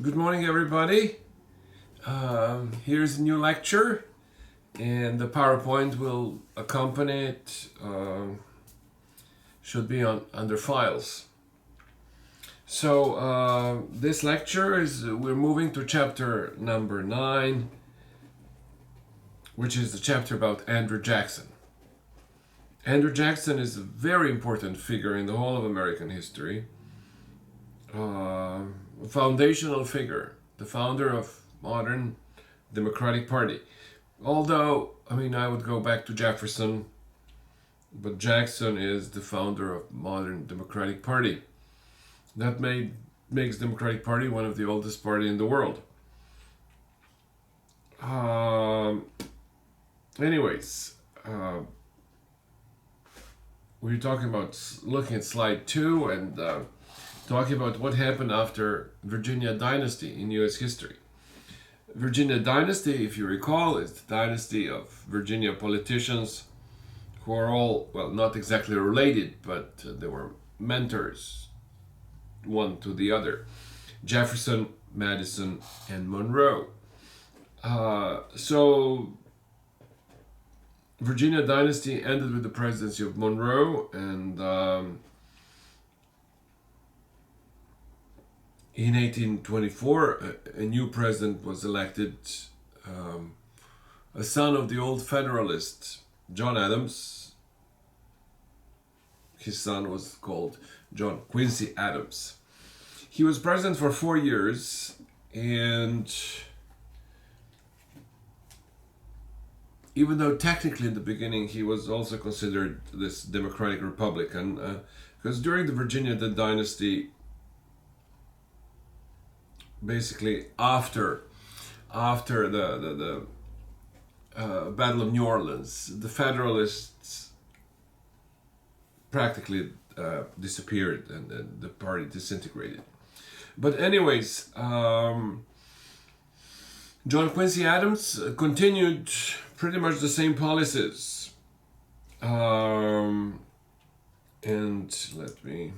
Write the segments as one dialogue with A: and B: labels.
A: Good morning, everybody. Here's a new lecture, and the PowerPoint will accompany it. Should be on under files. So this lecture is we're moving to chapter number 9, which is the chapter about Andrew Jackson. Andrew Jackson is a very important figure in the whole of American history. A foundational figure, the founder of modern Democratic Party. Although, I would go back to Jefferson, but Jackson is the founder of modern Democratic Party. That makes Democratic Party one of the oldest party in the world. Anyways, we're talking about looking at slide 2 and talking about what happened after Virginia Dynasty in U.S. history. Virginia Dynasty, if you recall, is the dynasty of Virginia politicians who are all, well, not exactly related, but they were mentors one to the other. Jefferson, Madison, and Monroe. So Virginia Dynasty ended with the presidency of Monroe, and in 1824, a new president was elected, a son of the old Federalist, John Adams. His son was called John Quincy Adams. He was president for 4 years, and even though technically in the beginning he was also considered this Democratic Republican, because during the Virginia Dynasty, basically after the Battle of New Orleans, the Federalists practically disappeared and the party disintegrated. But anyways, John Quincy Adams continued pretty much the same policies. And let me...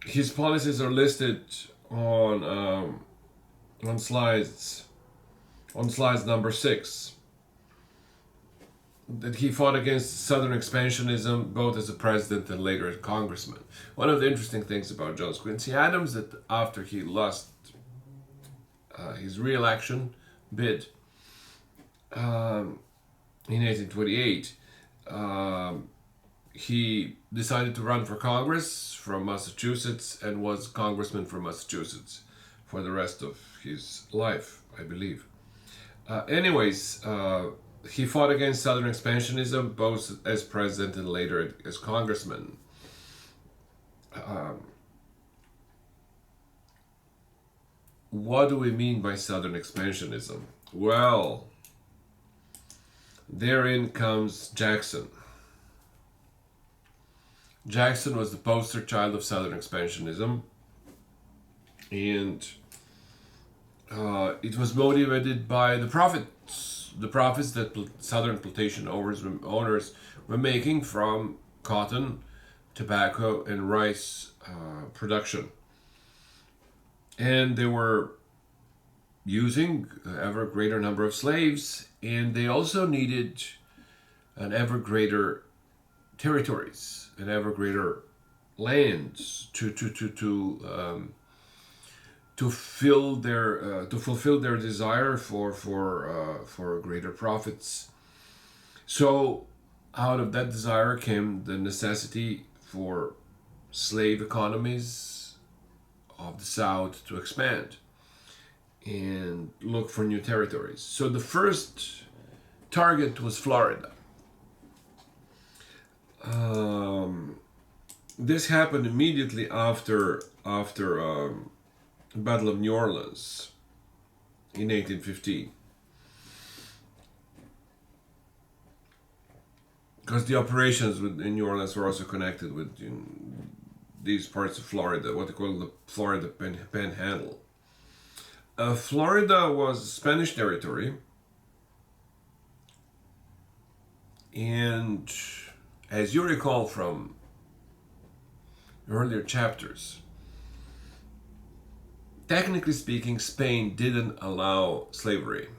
A: His policies are listed on slides number 6. That he fought against Southern expansionism both as a president and later as congressman. One of the interesting things about John Quincy Adams that after he lost his re-election bid in 1828, he decided to run for Congress from Massachusetts and was congressman from Massachusetts for the rest of his life, I believe. He fought against Southern expansionism both as president and later as congressman. What do we mean by Southern expansionism? Well, therein comes Jackson. Jackson was the poster child of Southern expansionism, and it was motivated by the profits that Southern plantation owners were making from cotton, tobacco, and rice production. And they were using an ever greater number of slaves, and they also needed an ever greater territories and ever greater lands to fulfill their desire for greater profits. So out of that desire came the necessity for slave economies of the South to expand and look for new territories. So the first target was Florida. This happened immediately after the Battle of New Orleans in 1815. Because the operations in New Orleans were also connected with these parts of Florida, what they call the Florida Panhandle. Florida was Spanish territory, and As you recall from earlier chapters, technically speaking, Spain didn't allow slavery.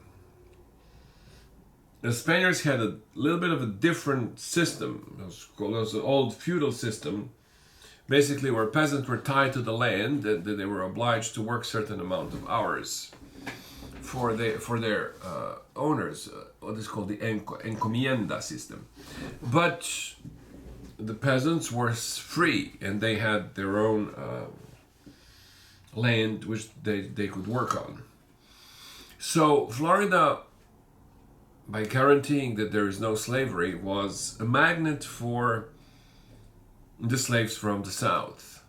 A: The Spaniards had a little bit of a different system. It was an old feudal system, basically where peasants were tied to the land and they were obliged to work certain amount of hours for their owners. What is called the encomienda system. But the peasants were free and they had their own land which they could work on. So Florida, by guaranteeing that there is no slavery, was a magnet for the slaves from the south,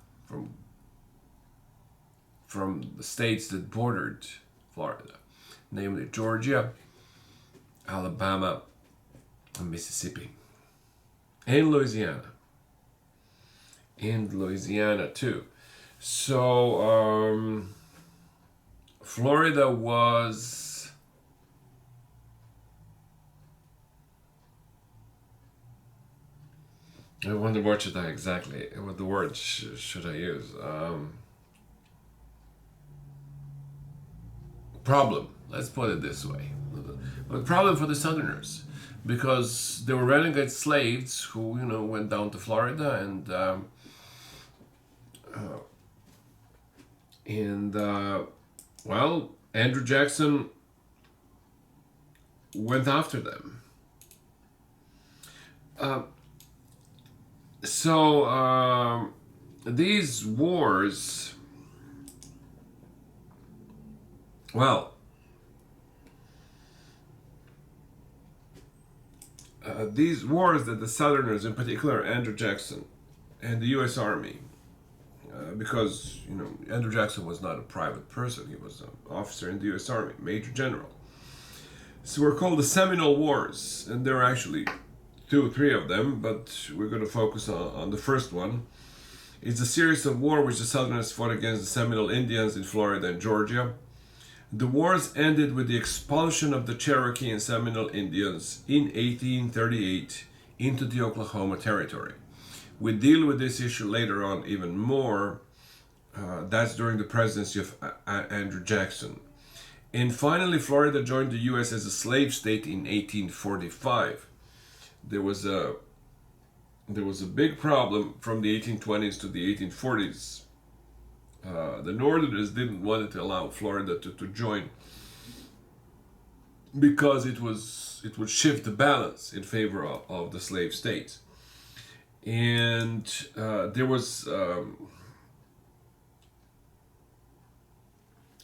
A: from the states that bordered Florida, namely Georgia, Alabama, and Mississippi, and Louisiana. And Louisiana too. So Florida was, I wonder what the word should I use? Problem. Let's put it this way. A problem for the Southerners, because there were renegade slaves who, went down to Florida well, Andrew Jackson went after them. So these wars, well, these wars that the Southerners, in particular Andrew Jackson and the U.S. Army, because Andrew Jackson was not a private person; he was an officer in the U.S. Army, Major General. So were called the Seminole Wars, and there are actually 2 or 3 of them, but we're going to focus on the first one. It's a series of wars which the Southerners fought against the Seminole Indians in Florida and Georgia. The wars ended with the expulsion of the Cherokee and Seminole Indians in 1838 into the Oklahoma Territory. We deal with this issue later on even more. That's during the presidency of Andrew Jackson. And finally, Florida joined the U.S. as a slave state in 1845. There was a big problem from the 1820s to the 1840s. The Northerners didn't want to allow Florida to join because it would shift the balance in favor of the slave states. And there was a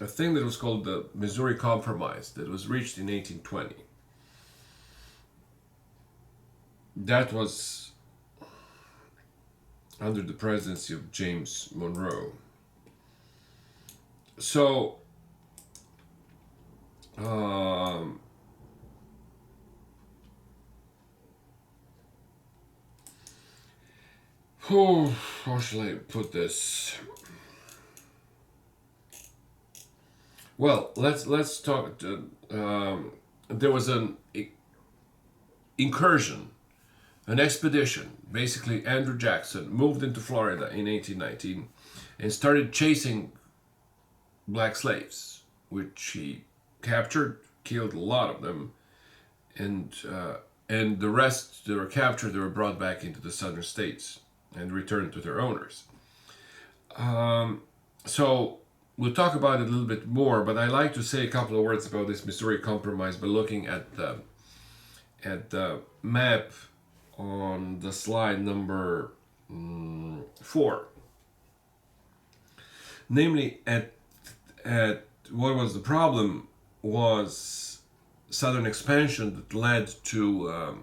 A: thing that was called the Missouri Compromise that was reached in 1820. That was under the presidency of James Monroe. So, how shall I put this? Well, let's talk. There was an incursion, an expedition. Basically, Andrew Jackson moved into Florida in 1819 and started chasing black slaves, which he captured, killed a lot of them, and the rest that were captured, they were brought back into the southern states and returned to their owners. So we'll talk about it a little bit more, but I like to say a couple of words about this Missouri Compromise by looking at the map on the slide number 4. Namely, at what was the problem was southern expansion that led to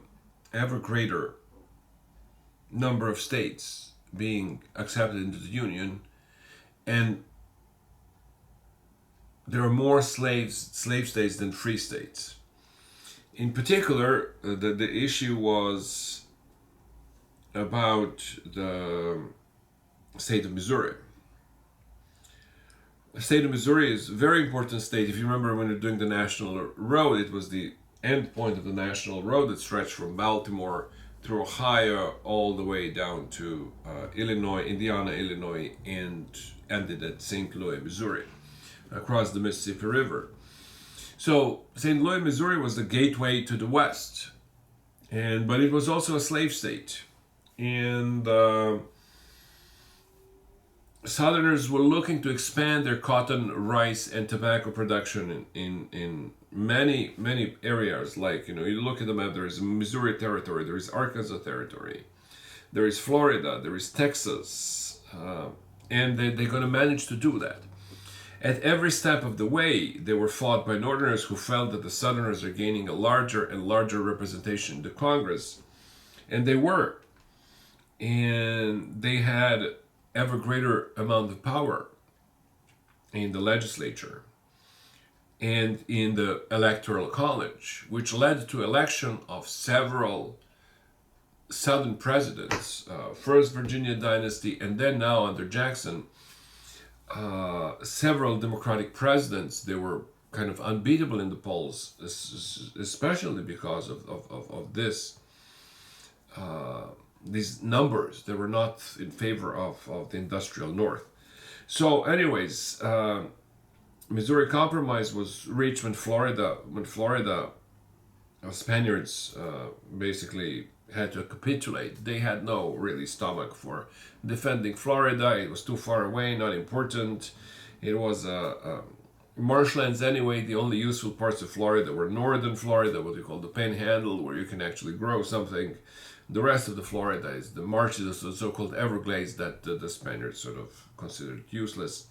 A: ever greater number of states being accepted into the Union, and there are more slave states than free states. In particular, the issue was about the state of Missouri. The state of Missouri is a very important state. If you remember when you're doing the national road, it was the end point of the national road that stretched from Baltimore through Ohio all the way down to Illinois, Indiana, Illinois, and ended at St. Louis, Missouri, across the Mississippi River. So St. Louis, Missouri was the gateway to the West, but it was also a slave state, and Southerners were looking to expand their cotton, rice, and tobacco production in many areas. Like, you look at the map, there is Missouri Territory, there is Arkansas Territory, there is Florida, there is Texas, and they're going to manage to do that. At every step of the way, they were fought by Northerners who felt that the Southerners are gaining a larger and larger representation in the Congress, and they were, and they had ever greater amount of power in the legislature and in the electoral college, which led to election of several Southern presidents, first Virginia dynasty, and then now under Jackson, several Democratic presidents. They were kind of unbeatable in the polls, especially because of this. These numbers, they were not in favor of the industrial North. So anyways, Missouri Compromise was reached when Florida Spaniards basically had to capitulate. They had no really stomach for defending Florida. It was too far away, not important. It was marshlands anyway. The only useful parts of Florida were northern Florida, what we call the Panhandle, where you can actually grow something. The rest of the Florida is the marshes, the so-called Everglades, that the Spaniards sort of considered useless.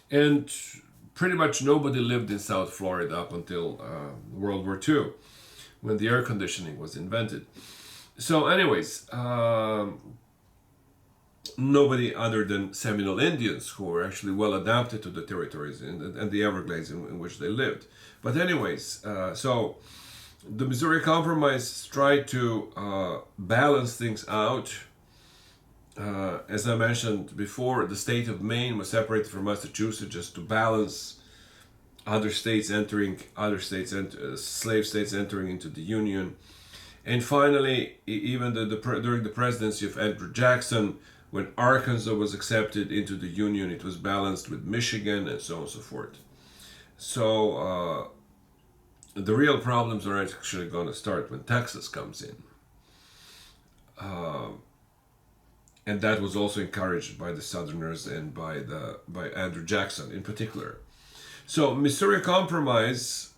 A: And pretty much nobody lived in South Florida up until World War II, when the air conditioning was invented. So anyways, nobody other than Seminole Indians, who were actually well adapted to the territories and the Everglades in which they lived. But anyways, so the Missouri Compromise tried to balance things out. As I mentioned before, the state of Maine was separated from Massachusetts just to balance other states entering, slave states entering into the Union. And finally, even during the presidency of Andrew Jackson, when Arkansas was accepted into the Union, it was balanced with Michigan and so on and so forth. So the real problems are actually going to start when Texas comes in. And that was also encouraged by the Southerners and by Andrew Jackson in particular. So Missouri Compromise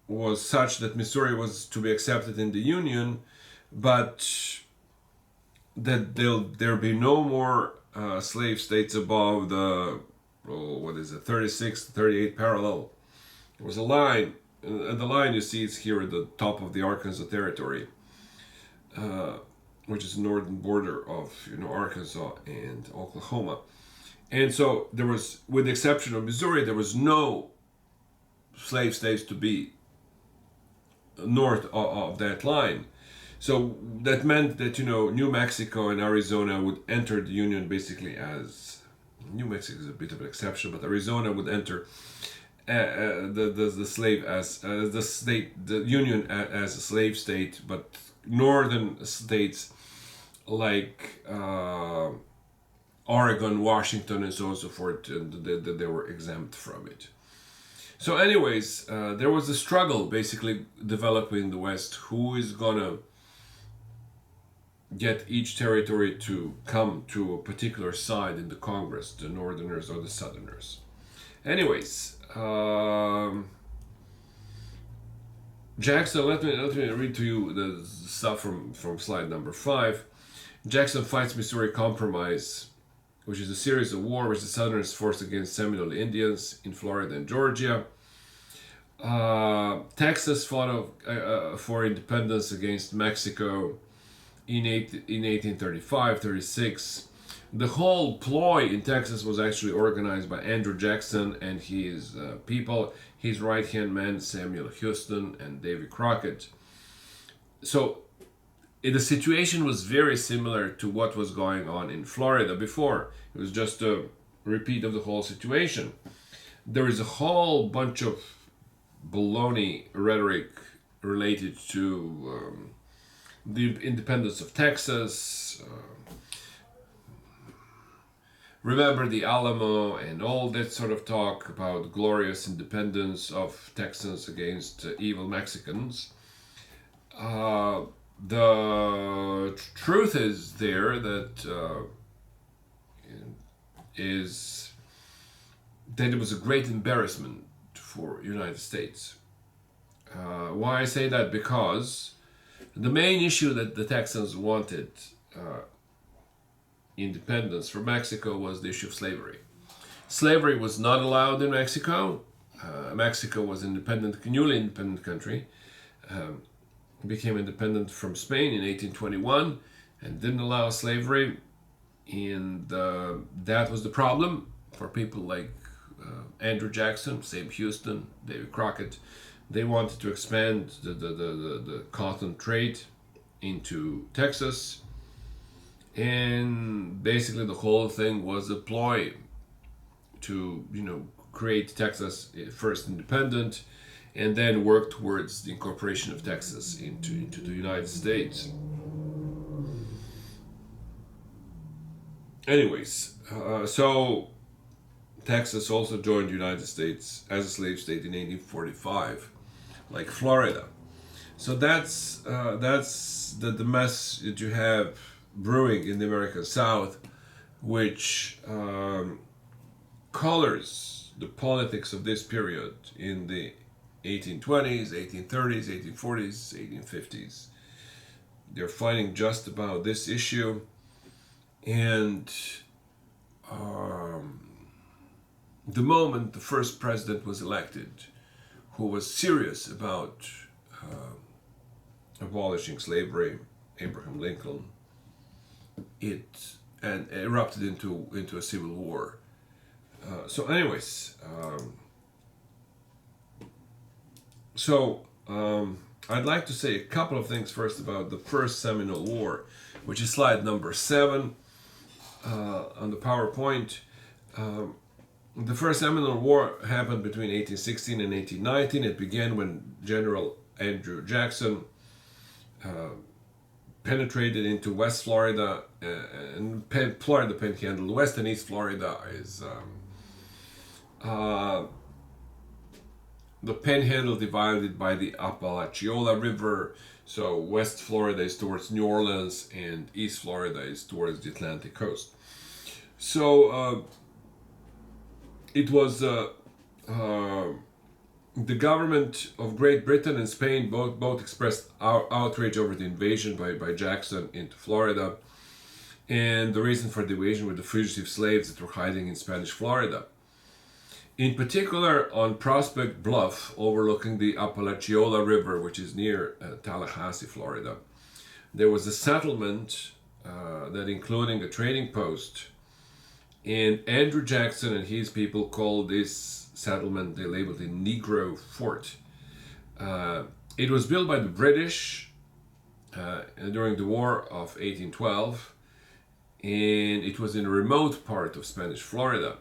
A: was such that Missouri was to be accepted in the Union, but that there'll be no more slave states above the 36th, 38th parallel. There was a line, and the line you see is here at the top of the Arkansas Territory, which is the northern border of Arkansas and Oklahoma. And so there was, with the exception of Missouri, there was no slave states to be north of that line. So that meant that New Mexico and Arizona would enter the Union basically as, New Mexico is a bit of an exception, but Arizona would enter the slave as the Union as a slave state, but northern states like Oregon, Washington, and so on and so forth, and they were exempt from it. So anyways, there was a struggle basically developing in the West. Who is gonna get each territory to come to a particular side in the Congress, the Northerners or the Southerners? Anyways, Jackson, let me read to you the stuff from slide number 5. Jackson fights Missouri Compromise, which is a series of war which the Southerners forced against Seminole Indians in Florida and Georgia. Texas fought for independence against Mexico in 1835-36. The whole ploy in Texas was actually organized by Andrew Jackson and his people, his right-hand man Samuel Houston and Davy Crockett. So the situation was very similar to what was going on in Florida before. It was just a repeat of the whole situation. There is a whole bunch of baloney rhetoric related to the independence of Texas. Remember the Alamo and all that sort of talk about glorious independence of Texans against evil Mexicans. The truth is there that is that it was a great embarrassment for United States. Why I say that? Because the main issue that the Texans wanted independence from Mexico was the issue of slavery. Slavery was not allowed in Mexico. Mexico was independent, newly independent country. Became independent from Spain in 1821 and didn't allow slavery. And that was the problem for people like Andrew Jackson, Sam Houston, David Crockett. They wanted to expand the cotton trade into Texas. And basically the whole thing was a ploy to, create Texas first independent and then work towards the incorporation of Texas into the United States. Anyways, so Texas also joined the United States as a slave state in 1845, like Florida. So that's the mess that you have brewing in the American South, which colors the politics of this period in the 1820s, 1830s, 1840s, 1850s. They're fighting just about this issue, and the moment the first president was elected, who was serious about abolishing slavery, Abraham Lincoln, it erupted into a civil war. I'd like to say a couple of things first about the First Seminole War, which is slide number 7 on the PowerPoint. The First Seminole War happened between 1816 and 1819. It began when General Andrew Jackson penetrated into West Florida and Florida Panhandle. West and East Florida is the Panhandle divided by the Apalachicola River. So West Florida is towards New Orleans and East Florida is towards the Atlantic coast. So it was the government of Great Britain and Spain both expressed outrage over the invasion by Jackson into Florida. And the reason for the invasion were the fugitive slaves that were hiding in Spanish Florida. In particular, on Prospect Bluff, overlooking the Apalachicola River, which is near Tallahassee, Florida, there was a settlement that including a trading post. And Andrew Jackson and his people called this settlement, they labeled it Negro Fort. It was built by the British during the War of 1812, and it was in a remote part of Spanish Florida.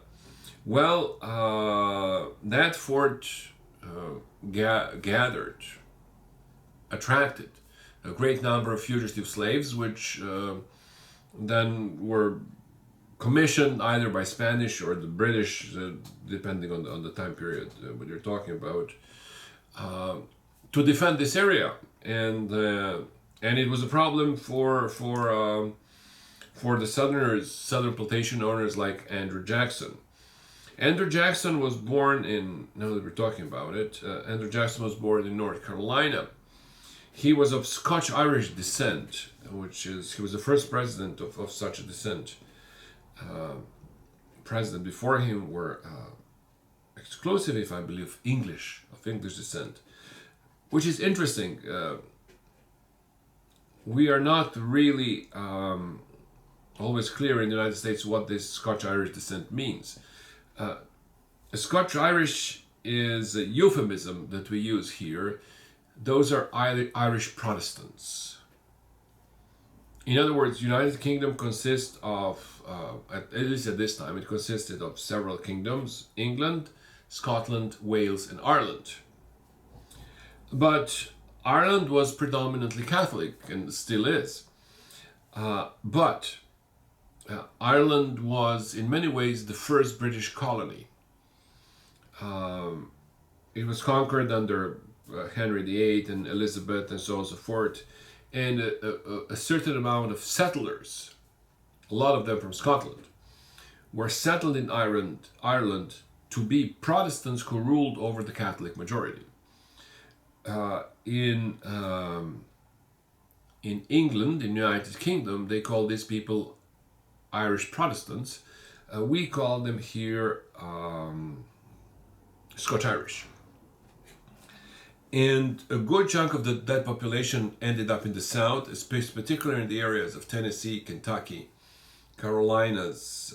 A: Well, that fort attracted a great number of fugitive slaves, which then were commissioned either by Spanish or the British, depending on the time period what you're talking about, to defend this area, and it was a problem for the southern plantation owners like Andrew Jackson. Andrew Jackson was born in, now that we're talking about it, Andrew Jackson was born in North Carolina. He was of Scotch-Irish descent, he was the first president of such a descent. President before him were exclusively, if I believe, of English descent, which is interesting. We are not really always clear in the United States what this Scotch-Irish descent means. Scotch-Irish is a euphemism that we use here. Those are Irish Protestants. In other words, United Kingdom consists of, at least at this time, it consisted of several kingdoms: England, Scotland, Wales, and Ireland. But Ireland was predominantly Catholic and still is. But Ireland was in many ways the first British colony. It was conquered under Henry VIII and Elizabeth and so on and so forth. And a certain amount of settlers, a lot of them from Scotland, were settled in Ireland to be Protestants who ruled over the Catholic majority. In England, in the United Kingdom, they call these people Irish Protestants. We call them here Scotch-Irish. And a good chunk of that population ended up in the South, particularly in the areas of Tennessee, Kentucky, Carolinas,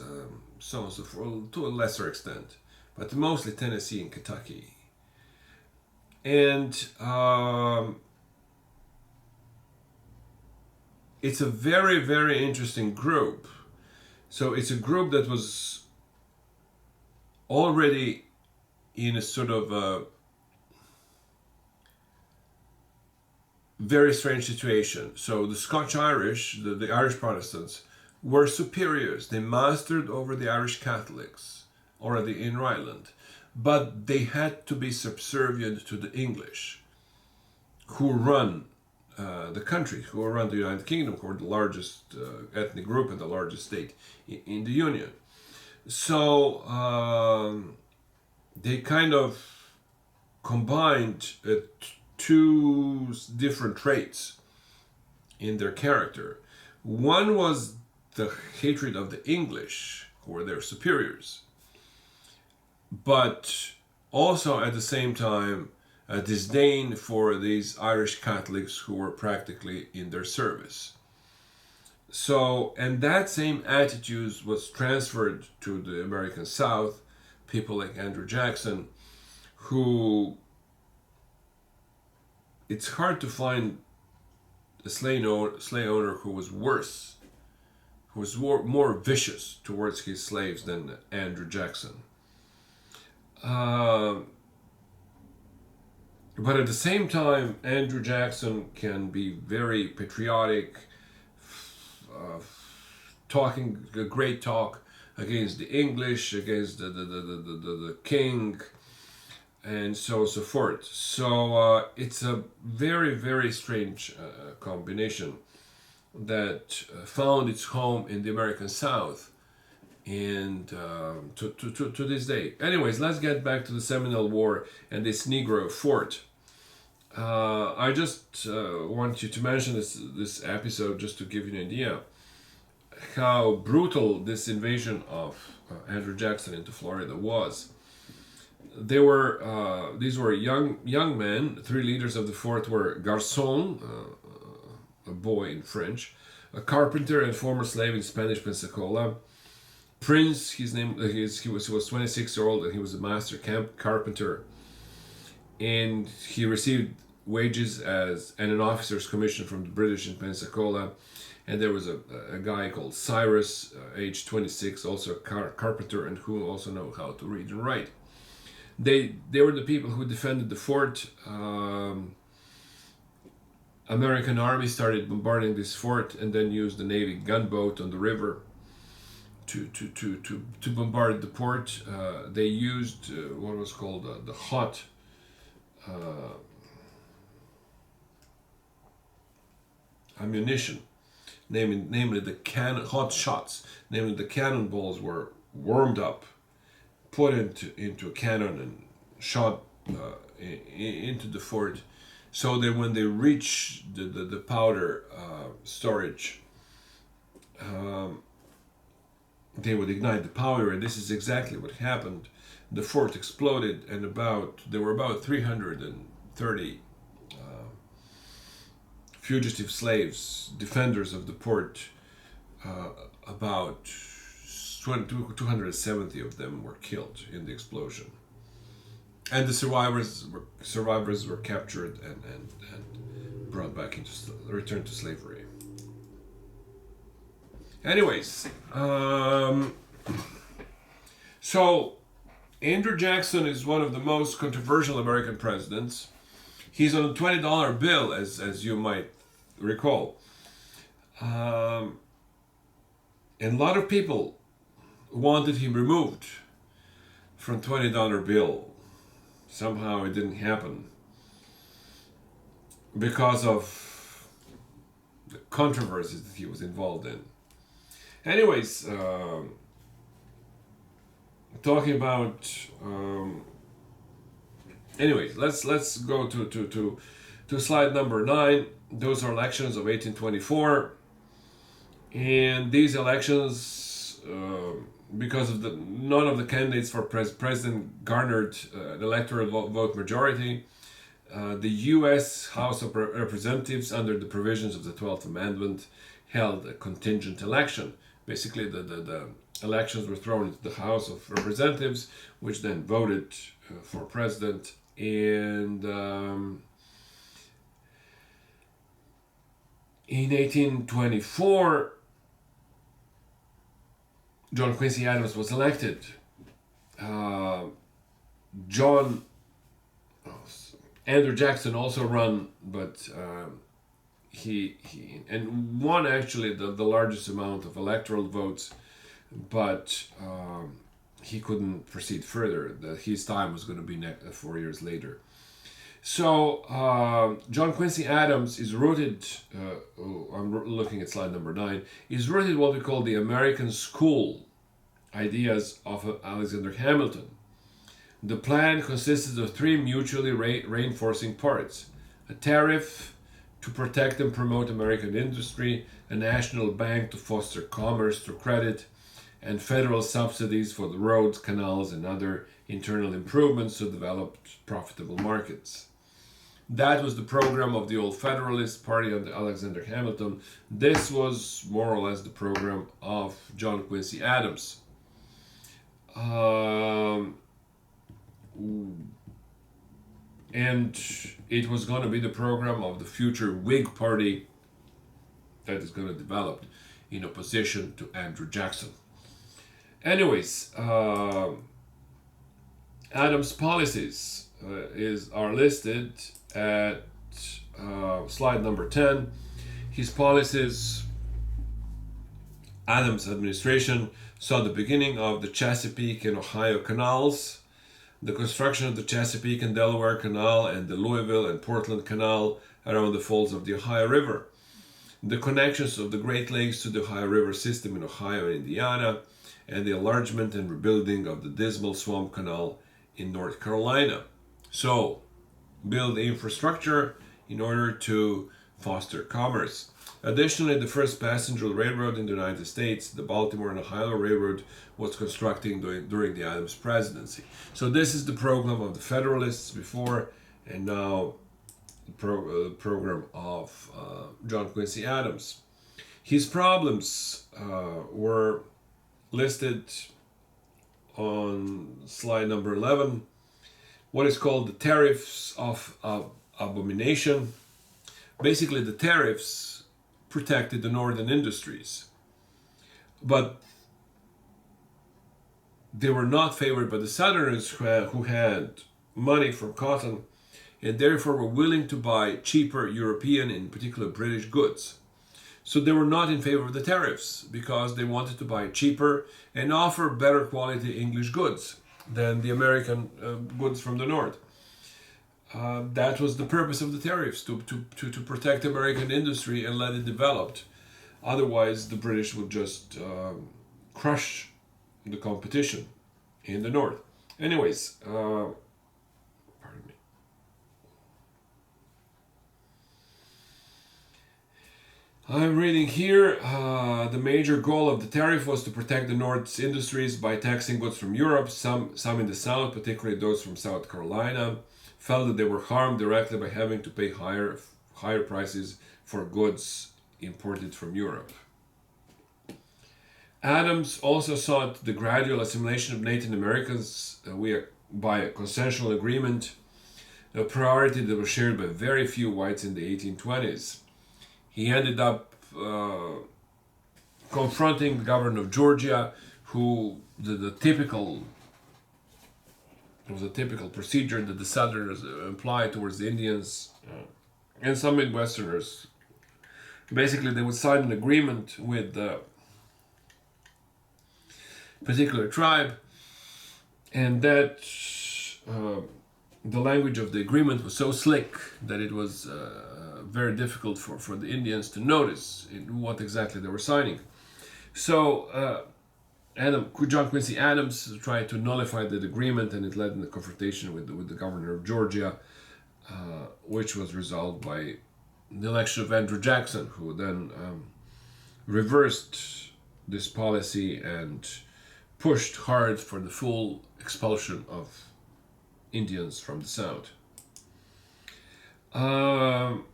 A: so on and so forth, to a lesser extent, but mostly Tennessee and Kentucky. And it's a very, very interesting group. So it's a group that was already in a sort of a very strange situation. So the Scotch-Irish, the Irish Protestants, were superiors. They mastered over the Irish Catholics already in Ireland. But they had to be subservient to the English, who run the country, who run the United Kingdom, who are the largest ethnic group and the largest state in the Union. So they kind of combined two different traits in their character. One was the hatred of the English, who were their superiors, but also at the same time a disdain for these Irish Catholics who were practically in their service. So, and that same attitude was transferred to the American South, people like Andrew Jackson, who it's hard to find a slave owner who was worse, who was more vicious towards his slaves than Andrew Jackson. But at the same time, Andrew Jackson can be very patriotic, talking a great talk against the English, against the king, and so on and so forth. So it's a very, very strange combination that found its home in the American South, and to this day. Anyways, let's get back to the Seminole War and this Negro fort. I just want you to mention this episode just to give you an idea how brutal this invasion of Andrew Jackson into Florida was. These were young men. Three leaders of the fort were Garçon, a boy in French, a carpenter and former slave in Spanish Pensacola. Prince, his name, he was 26-year-old, and he was a master carpenter, and he received wages and an officer's commission from the British in Pensacola. And there was a guy called Cyrus, age 26, also a carpenter, and who also know how to read and write. They were the people who defended the fort. American army started bombarding this fort, and then used the Navy gunboat on the river to bombard the port. They used what was called the hot ammunition, namely the hot shots, namely the cannonballs were warmed up, put into a cannon and shot into the fort, so that when they reach the powder storage, they would ignite the powder, and this is exactly what happened. The fort exploded, and there were about 330 fugitive slaves, defenders of the port. About 270 of them were killed in the explosion, and the survivors were captured and brought back returned to slavery. Anyways, so Andrew Jackson is one of the most controversial American presidents. He's on a $20 bill, as you might recall. And a lot of people wanted him removed from $20 bill. Somehow it didn't happen because of the controversies that he was involved in. Anyways, talking about anyways, let's go to slide number 9. Those are elections of 1824, and these elections, because of none of the candidates for president garnered an electoral vote majority, the U.S. House of Representatives, under the provisions of the 12th Amendment, held a contingent election. Basically, the elections were thrown into the House of Representatives, which then voted for president. And in 1824, John Quincy Adams was elected. Andrew Jackson also ran, but he won actually the largest amount of electoral votes, but he couldn't proceed further. His time was going to be 4 years later. So John Quincy Adams is rooted, I'm looking at slide number 9, is rooted what we call the American School ideas of Alexander Hamilton. The plan consisted of 3 mutually reinforcing parts: a tariff to protect and promote American industry, a national bank to foster commerce through credit, and federal subsidies for the roads, canals, and other internal improvements to develop profitable markets. That was the program of the Old Federalist Party under Alexander Hamilton. This was more or less the program of John Quincy Adams. And it was going to be the program of the future Whig Party that is going to develop in opposition to Andrew Jackson. Anyways, Adams' policies are listed at slide number 10. His policies: Adams' administration saw the beginning of the Chesapeake and Ohio canals, the construction of the Chesapeake and Delaware Canal, and the Louisville and Portland Canal around the falls of the Ohio River, the connections of the Great Lakes to the Ohio River system in Ohio and Indiana, and the enlargement and rebuilding of the Dismal Swamp Canal in North Carolina. So, build the infrastructure in order to foster commerce. Additionally, the first passenger railroad in the United States, the Baltimore and Ohio Railroad, was constructing during the Adams presidency. So this is the program of the Federalists before, and now the program of John Quincy Adams. His problems were listed on slide number 11. What is called the tariffs of abomination. Basically, the tariffs protected the northern industries, but they were not favored by the southerners who had money from cotton and therefore were willing to buy cheaper European, in particular British, goods. So they were not in favor of the tariffs because they wanted to buy cheaper and offer better quality English goods than the American goods from the north. That was the purpose of the tariffs, to protect American industry and let it develop. Otherwise, the British would just crush the competition in the north. Anyways, pardon me. I'm reading here, the major goal of the tariff was to protect the North's industries by taxing goods from Europe. Some in the South, particularly those from South Carolina, felt that they were harmed directly by having to pay higher prices for goods imported from Europe. Adams also sought the gradual assimilation of Native Americans by a consensual agreement, a priority that was shared by very few whites in the 1820s. He ended up confronting the governor of Georgia, who the typical It was a typical procedure that the Southerners applied towards the Indians and some Midwesterners. Basically, they would sign an agreement with the particular tribe, and that the language of the agreement was so slick that it was very difficult for the Indians to notice what exactly they were signing. So John Quincy Adams tried to nullify that agreement, and it led in a confrontation with the governor of Georgia, which was resolved by the election of Andrew Jackson, who then reversed this policy and pushed hard for the full expulsion of Indians from the South. I'm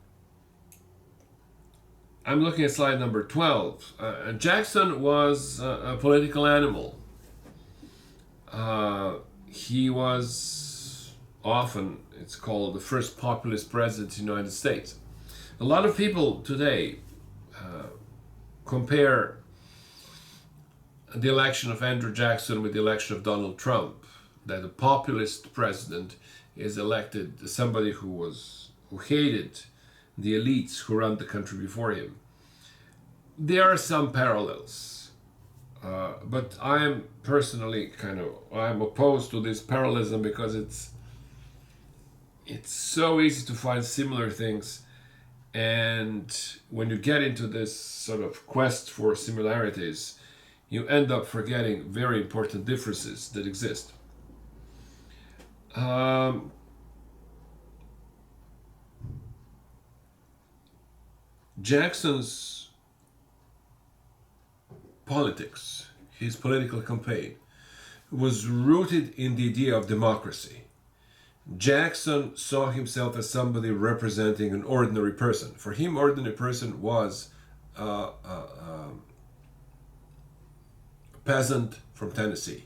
A: looking at slide number 12. Jackson was a political animal. He was often, it's called the first populist president in the United States. A lot of people today compare the election of Andrew Jackson with the election of Donald Trump, that a populist president is elected somebody who hated the elites who ran the country before him. There are some parallels, but I am personally I'm opposed to this parallelism because it's so easy to find similar things, and when you get into this sort of quest for similarities, you end up forgetting very important differences that exist. Jackson's politics, his political campaign, was rooted in the idea of democracy. Jackson saw himself as somebody representing an ordinary person. For him, ordinary person was a peasant from Tennessee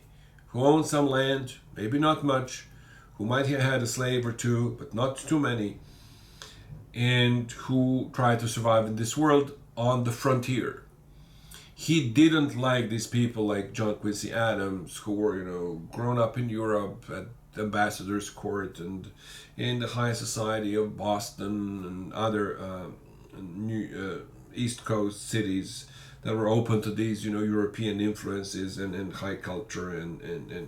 A: who owned some land, maybe not much, who might have had a slave or two, but not too many, and who tried to survive in this world on the frontier. He didn't like these people like John Quincy Adams, who were, grown up in Europe at the ambassador's court and in the high society of Boston and other East Coast cities that were open to these, European influences and high culture and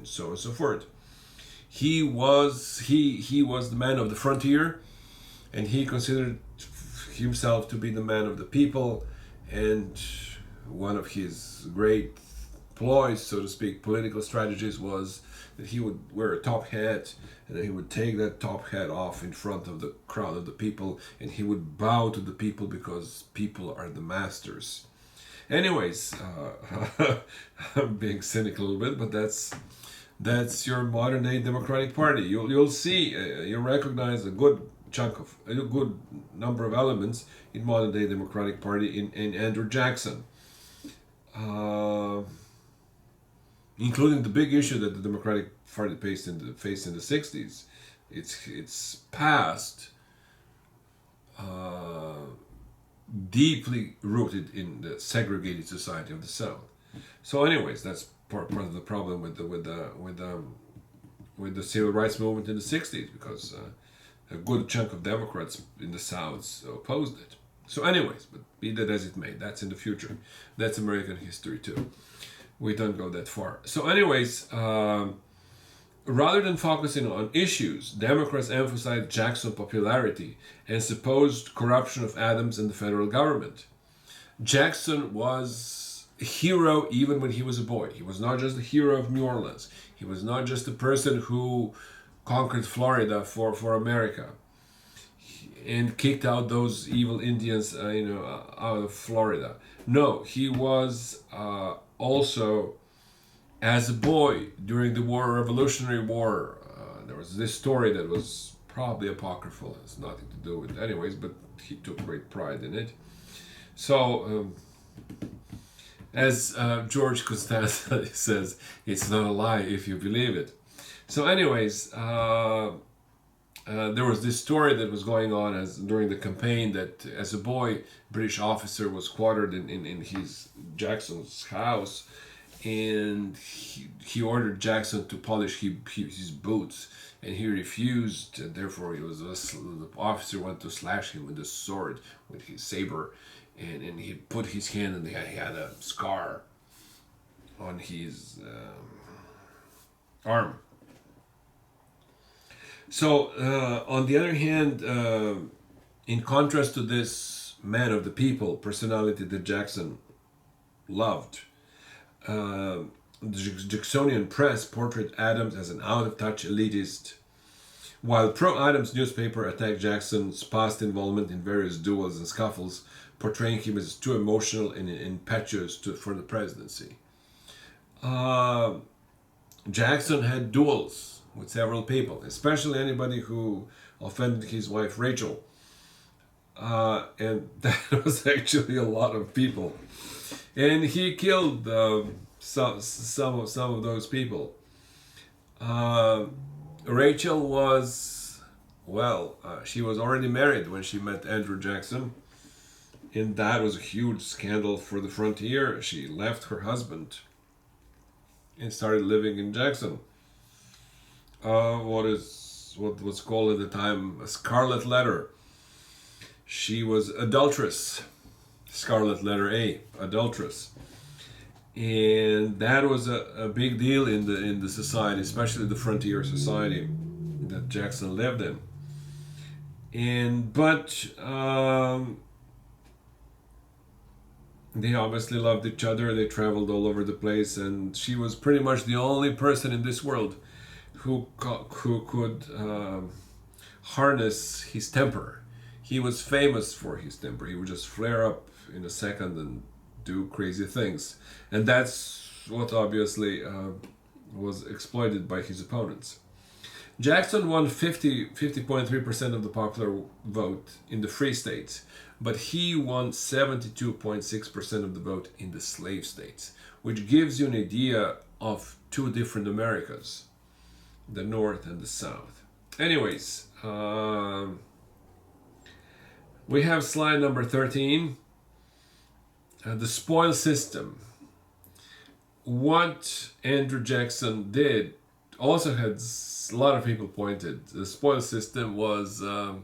A: so on and so forth. He was the man of the frontier, and he considered himself to be the man of the people, and one of his great ploys, so to speak, political strategies, was that he would wear a top hat, and then he would take that top hat off in front of the crowd of the people, and he would bow to the people because people are the masters. Anyways, I'm being cynical a little bit, but that's your modern day Democratic Party. You'll see, you'll recognize a good number of elements in modern day Democratic Party in Andrew Jackson, including the big issue that the Democratic Party faced in the 60s. Its past, deeply rooted in the segregated society of the South. So, anyways, that's part of the problem with the civil rights movement in the 60s, because a good chunk of Democrats in the South opposed it. So, anyways, but be that as it may, that's in the future. That's American history too. We don't go that far. So, anyways, rather than focusing on issues, Democrats emphasized Jackson's popularity and supposed corruption of Adams and the federal government. Jackson was a hero even when he was a boy. He was not just the hero of New Orleans. He was not just the person who conquered Florida for America and kicked out those evil Indians, out of Florida. No, he was also, as a boy during the Revolutionary War, there was this story that was probably apocryphal. It's nothing to do with it anyways, but he took great pride in it. So, as George Costanza says, it's not a lie if you believe it. So, anyways, there was this story that was going on during the campaign, that as a boy, British officer was quartered in his Jackson's house, and he ordered Jackson to polish his boots, and he refused, and therefore the officer went to slash him with a sword, with his saber, and he put his hand, and he had a scar on his arm. So, on the other hand, in contrast to this man of the people personality that Jackson loved, the Jacksonian press portrayed Adams as an out-of-touch elitist, while pro-Adams newspaper attacked Jackson's past involvement in various duels and scuffles, portraying him as too emotional and impetuous for the presidency. Jackson had duels with several people, especially anybody who offended his wife Rachel. And that was actually a lot of people. And he killed some of those people. Rachel was, she was already married when she met Andrew Jackson. And that was a huge scandal for the frontier. She left her husband and started living in Jackson. What was called at the time a scarlet letter. She was adulteress, scarlet letter A, adulteress, and that was a big deal in the society, especially the frontier society that Jackson lived in. But they obviously loved each other. They traveled all over the place, and she was pretty much the only person in this world who could harness his temper. He was famous for his temper. He would just flare up in a second and do crazy things. And that's what obviously was exploited by his opponents. Jackson won 50.3% of the popular vote in the free states, but he won 72.6% of the vote in the slave states, which gives you an idea of two different Americas, the North and the South. Anyways, we have slide number 13, the spoil system. What Andrew Jackson did also had a lot of people pointed. The spoil system was, an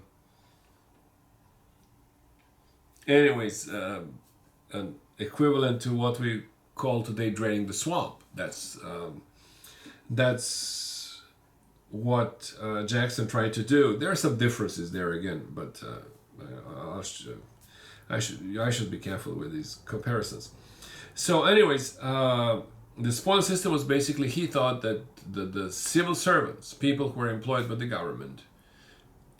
A: equivalent to what we call today draining the swamp. That's what Jackson tried to do. There are some differences there again, but I should be careful with these comparisons. So, anyways, the spoil system was basically, he thought that the civil servants, people who were employed by the government,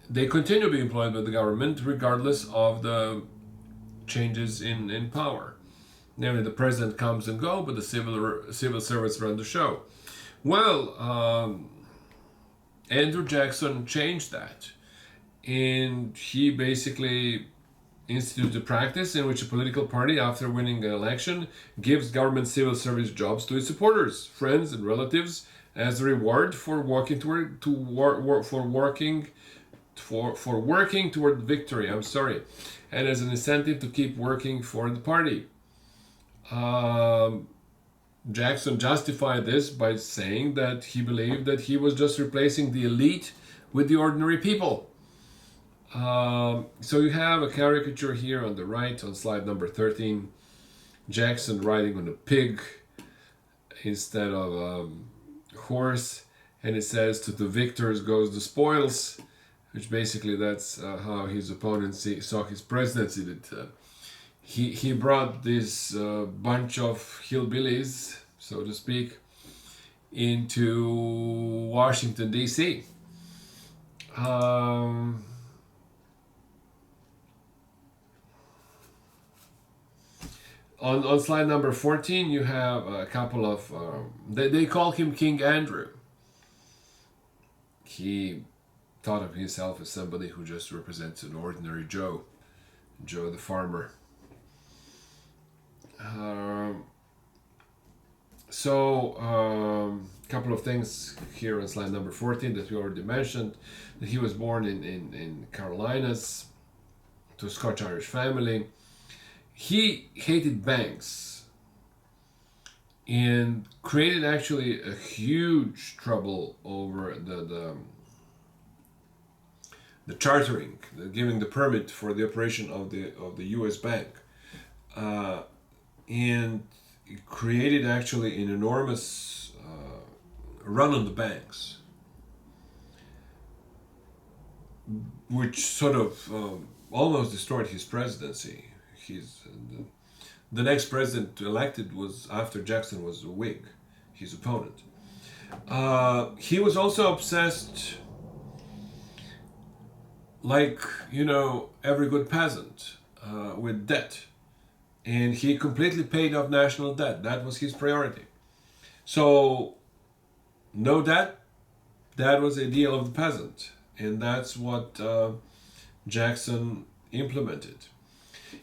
A: they continue to be employed by the government regardless of the changes in power. Namely, the president comes and goes, but the civil servants run the show. Well, Andrew Jackson changed that, and he basically instituted a practice in which a political party, after winning an election, gives government civil service jobs to its supporters, friends, and relatives as a reward for working toward victory. And as an incentive to keep working for the party. Jackson justified this by saying that he believed that he was just replacing the elite with the ordinary people. So you have a caricature here on the right on slide number 13. Jackson riding on a pig instead of a horse, and it says, "To the victors goes the spoils," which basically that's how his opponents saw his presidency. That he brought this bunch of hillbillies, so to speak, into Washington, D.C. On slide number 14, you have a couple of... they call him King Andrew. He thought of himself as somebody who just represents an ordinary Joe the farmer. Couple of things here on slide number 14 that we already mentioned. That he was born in Carolinas to a Scotch-Irish family. He hated banks, and created actually a huge trouble over the chartering, giving the permit for the operation of the U.S. bank, and it created actually an enormous run on the banks, which sort of almost destroyed his presidency. His the next president elected was after Jackson was a Whig, his opponent. He was also obsessed, like every good peasant, with debt, and he completely paid off national debt. That was his priority. So, no debt. That was the ideal of the peasant, and that's what Jackson implemented.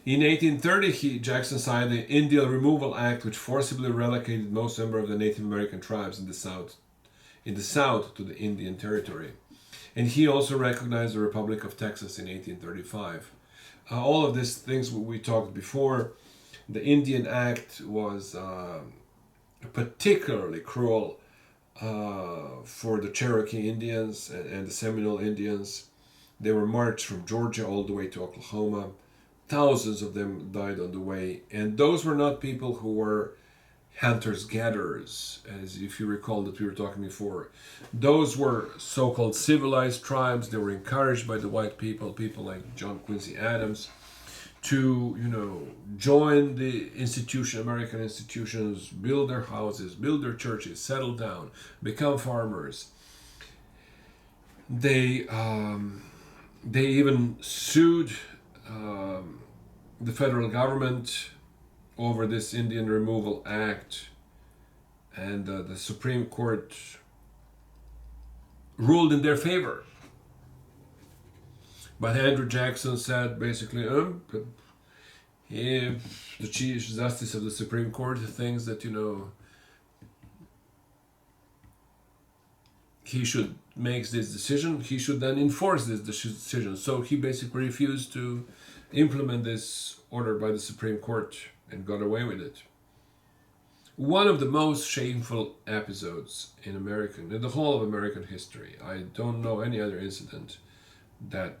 A: In 1830, Jackson signed the Indian Removal Act, which forcibly relocated most number of the Native American tribes in the South to the Indian Territory. And he also recognized the Republic of Texas in 1835. All of these things we talked before. The Indian Act was particularly cruel for the Cherokee Indians and the Seminole Indians. They were marched from Georgia all the way to Oklahoma. Thousands of them died on the way, and those were not people who were hunters-gatherers, as if you recall that we were talking before. Those were so-called civilized tribes. They were encouraged by the white people like John Quincy Adams, to join the American institutions, build their houses, build their churches, settle down, become farmers. They even sued the federal government over this Indian Removal Act, and the Supreme Court ruled in their favor. But Andrew Jackson said basically, if the Chief Justice of the Supreme Court thinks that he should make this decision, he should then enforce this decision. So he basically refused to implement this order by the Supreme Court and got away with it. One of the most shameful episodes in the whole of American history. I don't know any other incident that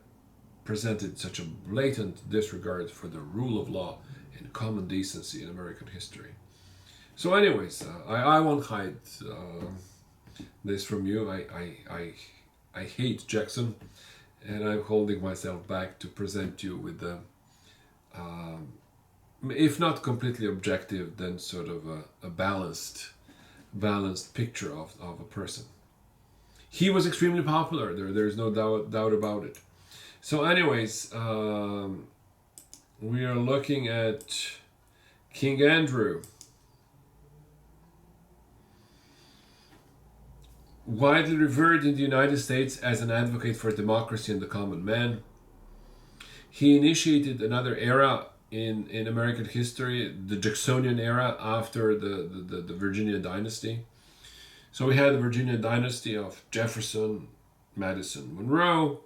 A: presented such a blatant disregard for the rule of law and common decency in American history. So anyways, I won't hide this from you. I hate Jackson, and I'm holding myself back to present you with the if not completely objective, then sort of a balanced picture of a person. He was extremely popular. There's no doubt about it. So anyways, we are looking at King Andrew. Widely revered in the United States as an advocate for democracy and the common man, he initiated another era in American history, the Jacksonian era, after the Virginia dynasty. So we had the Virginia dynasty of Jefferson, Madison, Monroe,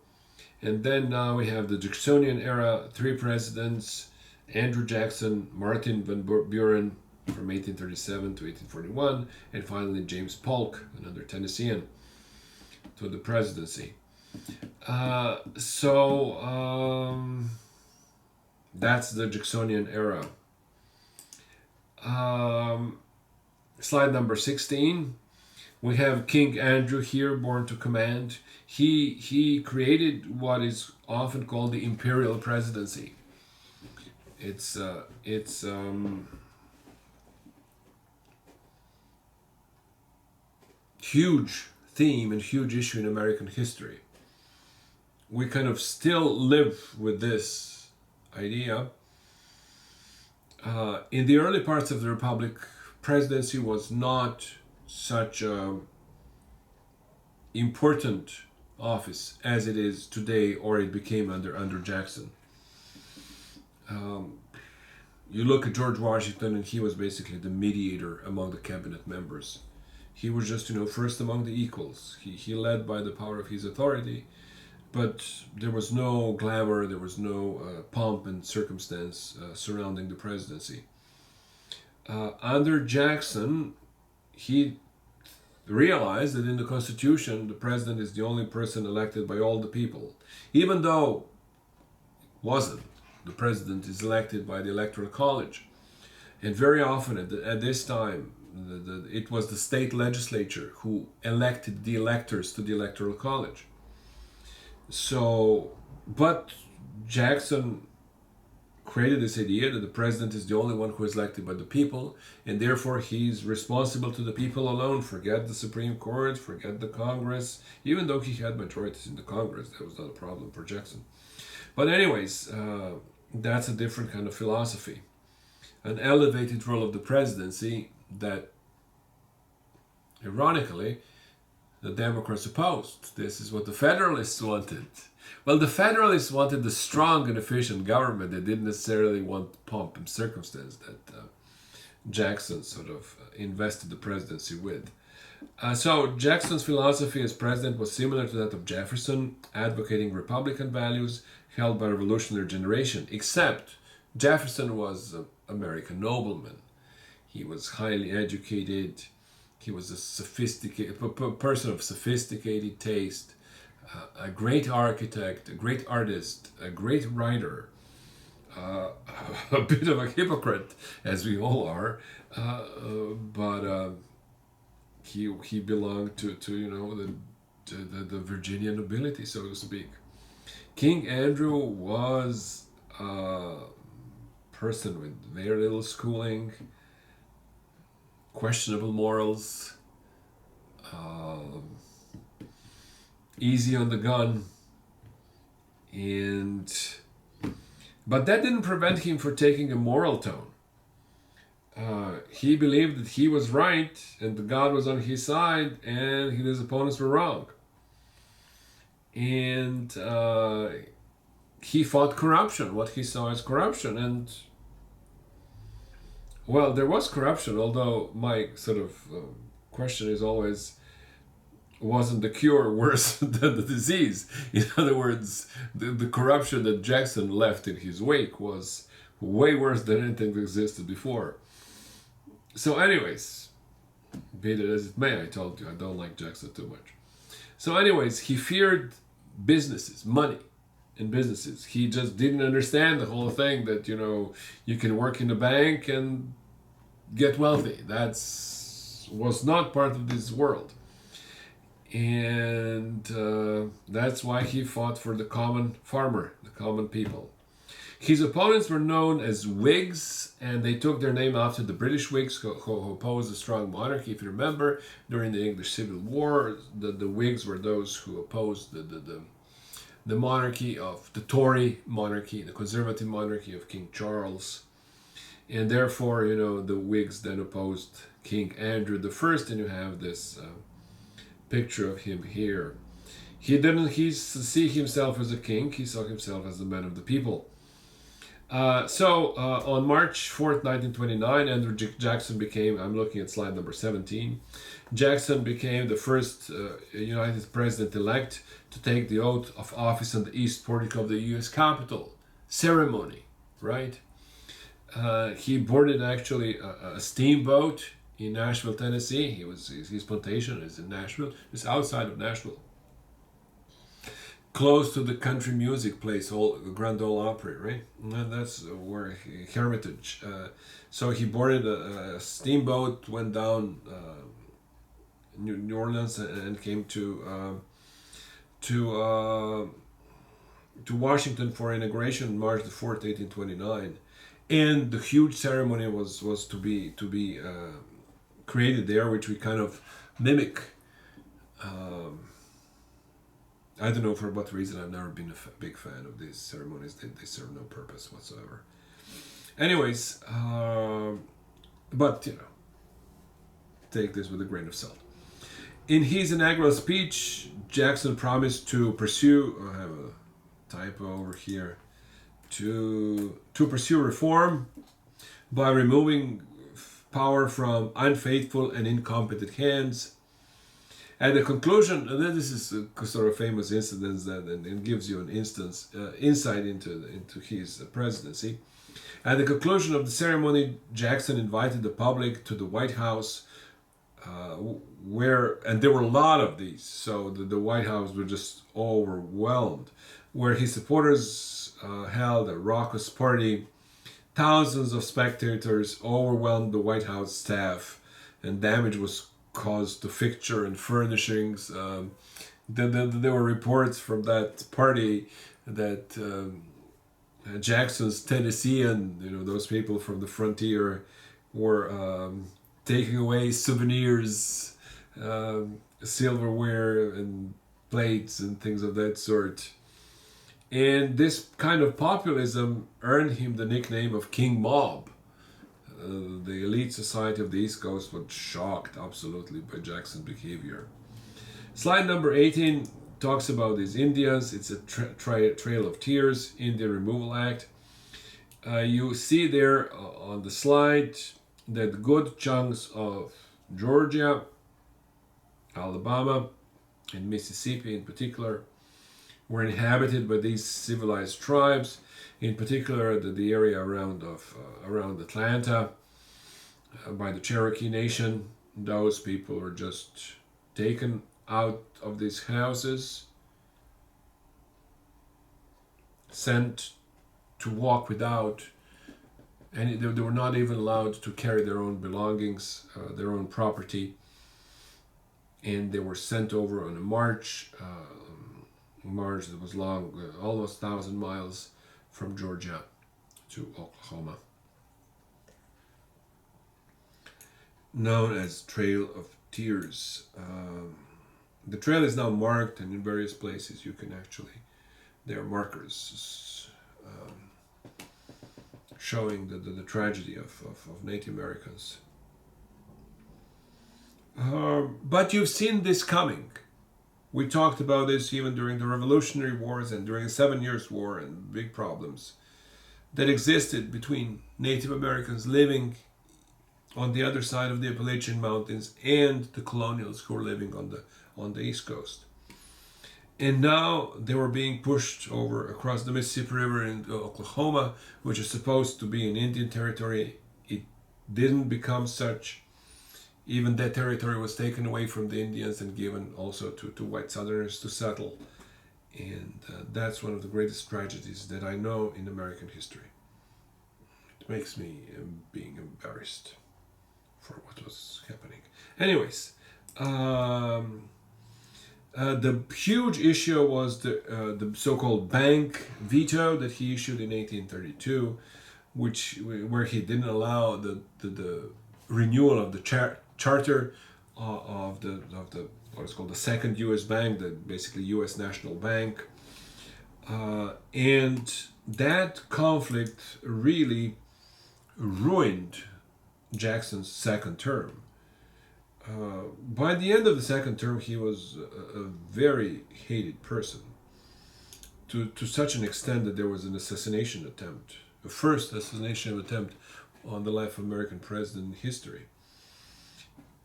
A: and then now we have the Jacksonian era, 3 presidents, Andrew Jackson, Martin Van Buren from 1837 to 1841, and finally James Polk, another Tennessean, to the presidency. That's the Jacksonian era. Slide number 16. We have King Andrew here, born to command. He created what is often called the imperial presidency. It's huge theme and huge issue in American history. We kind of still live with this idea. In the early parts of the Republic, presidency was not such an important office as it is today, or it became under Jackson. You look at George Washington, and he was basically the mediator among the cabinet members. He was just, first among the equals. He led by the power of his authority, but there was no glamour, there was no pomp and circumstance surrounding the presidency. Under Jackson, he realized that in the Constitution, the president is the only person elected by all the people, even though wasn't. The president is elected by the Electoral College. And very often at this time, it was the state legislature who elected the electors to the Electoral College. So, but Jackson created this idea that the president is the only one who is elected by the people, and therefore he's responsible to the people alone. Forget the Supreme Court, forget the Congress, even though he had majorities in the Congress. That was not a problem for Jackson. But anyways, that's a different kind of philosophy. An elevated role of the presidency that, ironically, the Democrats opposed. This is what the Federalists wanted. Well, the Federalists wanted a strong and efficient government. They didn't necessarily want pomp and circumstance that Jackson sort of invested the presidency with. So Jackson's philosophy as president was similar to that of Jefferson, advocating Republican values held by a revolutionary generation, except Jefferson was an American nobleman. He was highly educated. He was a sophisticated person of sophisticated taste, a great architect, a great artist, a great writer, a bit of a hypocrite, as we all are, but he belonged to the Virginia nobility, so to speak. King Andrew was a person with very little schooling, questionable morals, easy on the gun, but that didn't prevent him from taking a moral tone. He believed that he was right and that God was on his side and his opponents were wrong. And he fought corruption, what he saw as corruption. And, well, there was corruption, although my sort of question is always, wasn't the cure worse than the disease? In other words, the corruption that Jackson left in his wake was way worse than anything that existed before. So anyways, be it as it may, I told you, I don't like Jackson too much. So anyways, he feared businesses, money in businesses. He just didn't understand the whole thing that, you can work in a bank and get wealthy. Was not part of this world. And that's why he fought for the common farmer, the common people. His opponents were known as Whigs, and they took their name after the British Whigs who opposed a strong monarchy. If you remember, during the English Civil War, the Whigs were those who opposed the monarchy of the Tory monarchy, the conservative monarchy of King Charles. And therefore, the Whigs then opposed King Andrew I, and you have this picture of him here. He didn't see himself as a king, he saw himself as the man of the people. So on March 4th, 1929, Andrew Jackson became, I'm looking at slide number 17, Jackson became the first United President-elect to take the oath of office on the East Portico of the U.S. Capitol ceremony, right? He boarded actually a steamboat in Nashville, Tennessee. His plantation is in Nashville. It's outside of Nashville, close to the country music place, Grand Ole Opry, right? And that's where Hermitage. So he boarded a steamboat, went down New Orleans, and came to Washington for inauguration, March the 4th, 1829. And the huge ceremony was to be created there, which we kind of mimic. I don't know for what reason. I've never been a big fan of these ceremonies. They serve no purpose whatsoever. Anyways, but take this with a grain of salt. In his inaugural speech, Jackson promised to pursue. I have a typo over here. To pursue reform by removing power from unfaithful and incompetent hands. At the conclusion, and then this is a sort of famous incident that and gives you an insight into his presidency. At the conclusion of the ceremony, Jackson invited the public to the White House, and there were a lot of these, so the White House was just overwhelmed, where his supporters held a raucous party. Thousands of spectators overwhelmed the White House staff, and damage was caused to fixture and furnishings. There were reports from that party that Jackson's Tennessean, those people from the frontier, were taking away souvenirs, silverware and plates and things of that sort. And this kind of populism earned him the nickname of King Mob. The elite society of the East Coast was shocked absolutely by Jackson's behavior. Slide number 18 talks about these Indians. It's a Trail of Tears, Indian Removal Act. You see there on the slide that good chunks of Georgia, Alabama, and Mississippi in particular were inhabited by these civilized tribes, in particular the area around Atlanta, by the Cherokee Nation. Those people were just taken out of these houses, sent to walk without, and they were not even allowed to carry their own belongings, their own property, and they were sent over on a march that was long, almost 1,000 miles from Georgia to Oklahoma, known as Trail of Tears. The trail is now marked, and in various places you can actually, there are markers showing the tragedy of Native Americans. But you've seen this coming. We talked about this even during the Revolutionary Wars and during the 7 Years' War, and big problems that existed between Native Americans living on the other side of the Appalachian Mountains and the colonials who were living on the East Coast. And now they were being pushed over across the Mississippi River into Oklahoma, which is supposed to be an Indian territory. It didn't become such. Even that territory was taken away from the Indians and given also to white Southerners to settle. And that's one of the greatest tragedies that I know in American history. It makes me being embarrassed for what was happening. Anyways, the huge issue was the so-called bank veto that he issued in 1832, where he didn't allow the renewal of the charter of the what is called the Second U.S. Bank, the basically U.S. National Bank, and that conflict really ruined Jackson's second term. By the end of the second term, he was a very hated person, to such an extent that there was an assassination attempt, the first assassination attempt on the life of American president in history.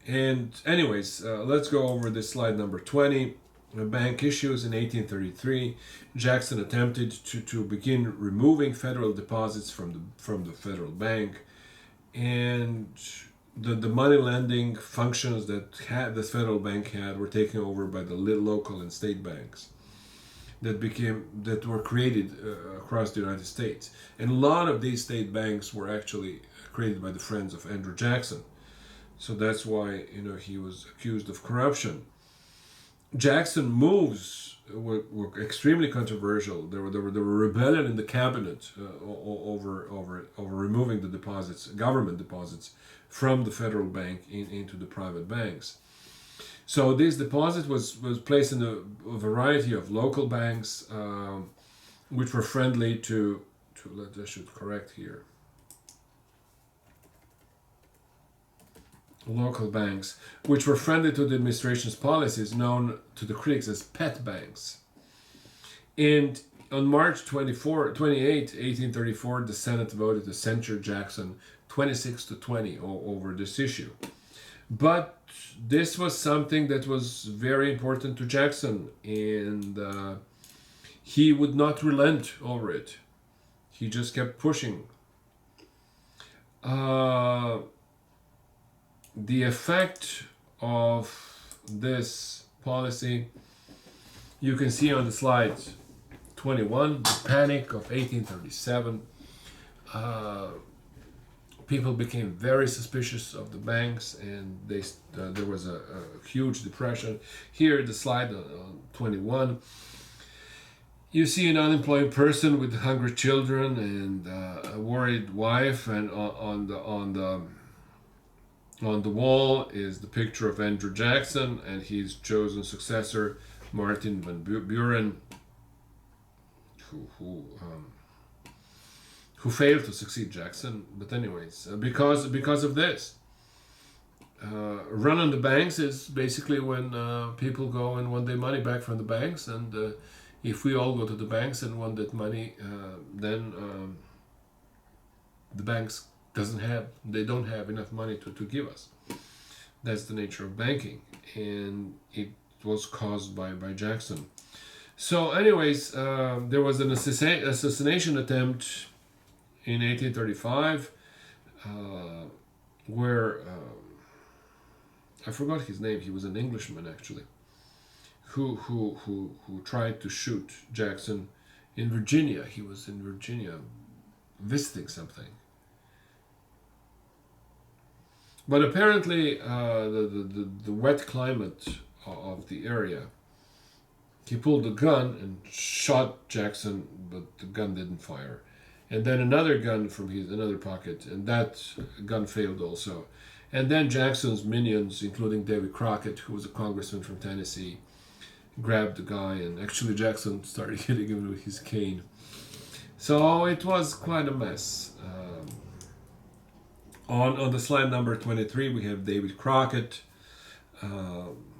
A: And anyways, let's go over this slide number 20. Bank issues in 1833. Jackson attempted to begin removing federal deposits from the federal bank, and the money lending functions that the federal bank had were taken over by the local and state banks that were created across the United States. And a lot of these state banks were actually created by the friends of Andrew Jackson. So that's why he was accused of corruption. Jackson moves were extremely controversial. There were rebellion in the cabinet over removing the deposits, government deposits, from the federal bank into the private banks. So this deposit was placed in a variety of local banks, which were friendly to I should correct here. Local banks, which were friendly to the administration's policies, known to the critics as pet banks. And on March 28, 1834, the Senate voted to censure Jackson 26-20 over this issue. But this was something that was very important to Jackson, and he would not relent over it. He just kept pushing uh, the effect of this policy you can see on the slide 21, the panic of 1837. People became very suspicious of the banks, and there was a huge depression. Here, the slide 21, you see an unemployed person with hungry children and a worried wife, and on the wall is the picture of Andrew Jackson and his chosen successor, Martin van Buren, who failed to succeed Jackson. But anyways, because of this, run on the banks is basically when people go and want their money back from the banks, and if we all go to the banks and want that money, then the banks don't have enough money to give us. That's the nature of banking, and it was caused by Jackson. So anyways, there was an assassination attempt in 1835 where I forgot his name. He was an Englishman actually, who tried to shoot Jackson in Virginia. He was in Virginia visiting something. But apparently, the wet climate of the area, he pulled a gun and shot Jackson, but the gun didn't fire. And then another gun from another pocket, and that gun failed also. And then Jackson's minions, including David Crockett, who was a congressman from Tennessee, grabbed the guy, and actually Jackson started hitting him with his cane. So it was quite a mess. On the slide number 23, we have David Crockett,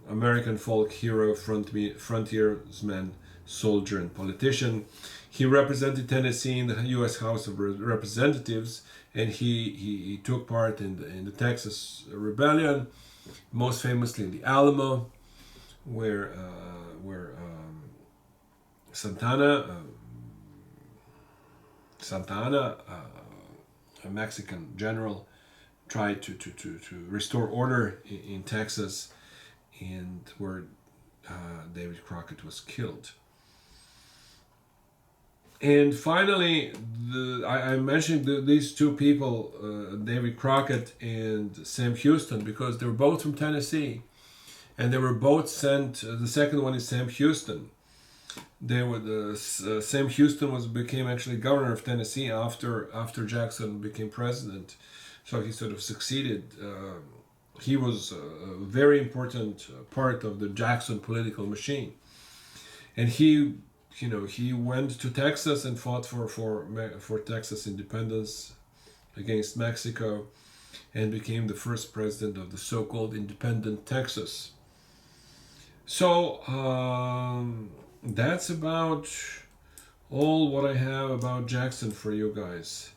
A: American folk hero, frontiersman, soldier, and politician. He represented Tennessee in the U.S. House of Representatives, and he took part in the Texas Rebellion, most famously in the Alamo, where Santana, a Mexican general, tried to restore order in Texas, and where David Crockett was killed. And finally, I mentioned these two people, David Crockett and Sam Houston, because they were both from Tennessee, and they were both sent. The second one is Sam Houston. Sam Houston became actually governor of Tennessee after Jackson became president, so he sort of succeeded. He was a very important part of the Jackson political machine, and he went to Texas and fought for Texas independence against Mexico, and became the first president of the so-called independent Texas. So that's about all what I have about Jackson for you guys.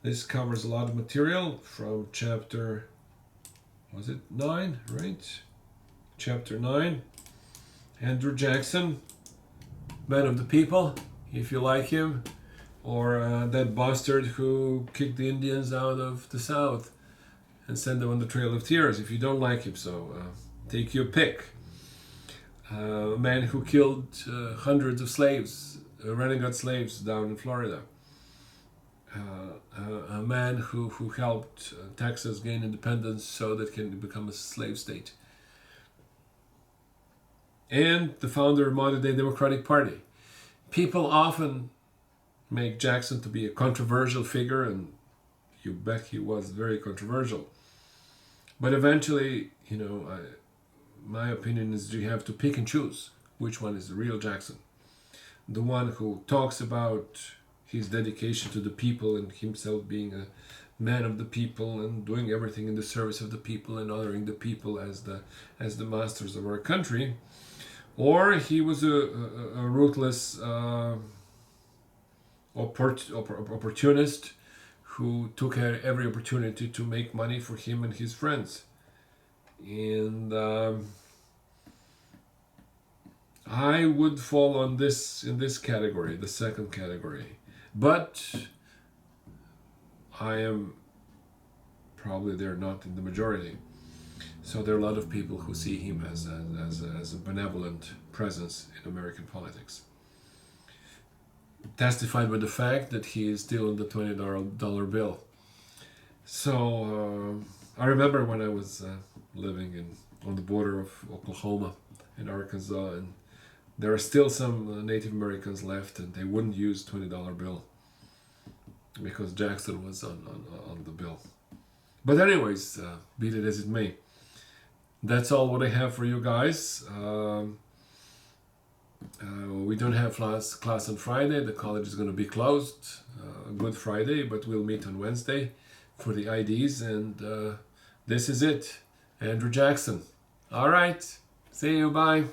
A: This covers a lot of material from chapter, was it 9, right? Chapter 9. Andrew Jackson, man of the people, if you like him, or that bastard who kicked the Indians out of the South and sent them on the Trail of Tears, if you don't like him. So take your pick. A man who killed hundreds of slaves, renegade slaves down in Florida. A man who helped Texas gain independence so that it can become a slave state. And the founder of modern day Democratic Party. People often make Jackson to be a controversial figure, and you bet he was very controversial. But eventually, my opinion is you have to pick and choose which one is the real Jackson. The one who talks about his dedication to the people and himself being a man of the people and doing everything in the service of the people and honoring the people as the masters of our country, or he was a ruthless opportunist who took every opportunity to make money for him and his friends. And I would fall in this category, the second category. But I am probably they're not in the majority. So there are a lot of people who see him as a benevolent presence in American politics. Testified by the fact that he is still on the $20 bill. So I remember when I was living on the border of Oklahoma and Arkansas, and there are still some Native Americans left, and they wouldn't use $20 bill because Jackson was on the bill. But anyways, be it as it may, that's all what I have for you guys. We don't have class on Friday. The college is going to be closed. Good Friday, but we'll meet on Wednesday for the IDs, and this is it. Andrew Jackson. All right. See you. Bye.